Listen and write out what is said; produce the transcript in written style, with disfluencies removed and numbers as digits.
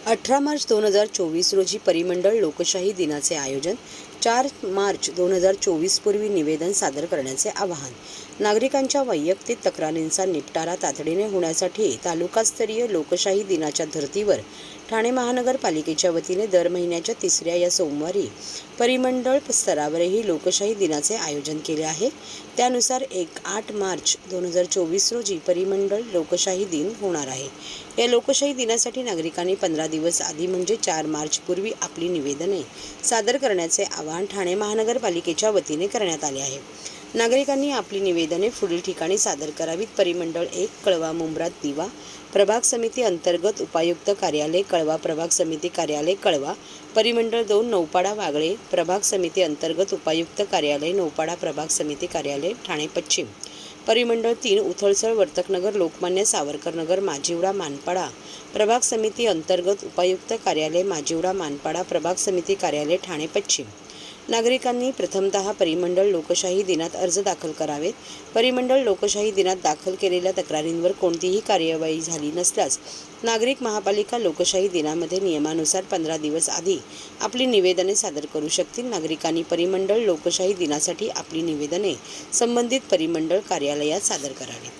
18 मार्च 2024 रोजी परिमंडळ लोकशाही दिनाचे आयोजन. 4 मार्च 2024 पूर्वी निवेदन सादर करण्याचे आवाहन. नागरिकांच्या वैयक्तिक तक्रारींचा निपटारा तातडीने होण्यासाठी तालुकास्तरीय लोकशाही दिनाच्या धर्तीवर ठाणे महानगरपालिकेच्या वतीने दर महिन्याच्या 3ऱ्या या सोमवारी परिमंडळ स्तरावरही लोकशाही दिनाचे आयोजन केले आहे. त्यानुसार 8 मार्च 2024 रोजी परिमंडळ लोकशाही दिन होणार आहे. या लोकशाही दिनासाठी नागरिकांनी 15 दिवस आधी म्हणजे 4 मार्च पूर्वी आपली निवेदने सादर करण्याचे आवाहन ठाणे महानगरपालिकेच्या वतीने करण्यात आले आहे. नागरिकांनी आपली निवेदने पुढील ठिकाणी सादर करावीत. परिमंडळ 1 कळवा मुंब्रा दिवा, प्रभाग समिती अंतर्गत उपायुक्त कार्यालय कळवा, प्रभाग समिती कार्यालय कळवा. परिमंडळ 2 नौपाडा वागळे, प्रभाग समिती अंतर्गत उपायुक्त कार्यालय नौपाडा, प्रभाग समिती कार्यालय ठाणे पश्चिम. परिमंडळ 3 उथळसळ वर्तकनगर लोकमान्य सावरकर नगर माजिवडा मानपाडा, प्रभाग समिती अंतर्गत उपायुक्त कार्यालय माजिवडा मानपाडा, प्रभाग समिती कार्यालय ठाणे पश्चिम. नागरिकांनी प्रथमतः परिमंडळ लोकशाही दिनात अर्ज दाखल करावेत. परिमंडळ लोकशाही दिनात दाखल केलेल्या तक्रारींवर कोणतीही कार्यवाही झाली नसल्यास नागरिक महापालिका लोकशाही दिनामध्ये नियमानुसार 15 दिवस आधी आपली निवेदने सादर करू शकतील. नागरिकांनी परिमंडळ लोकशाही दिनासाठी आपली निवेदने संबंधित परिमंडळ कार्यालयात सादर करावीत.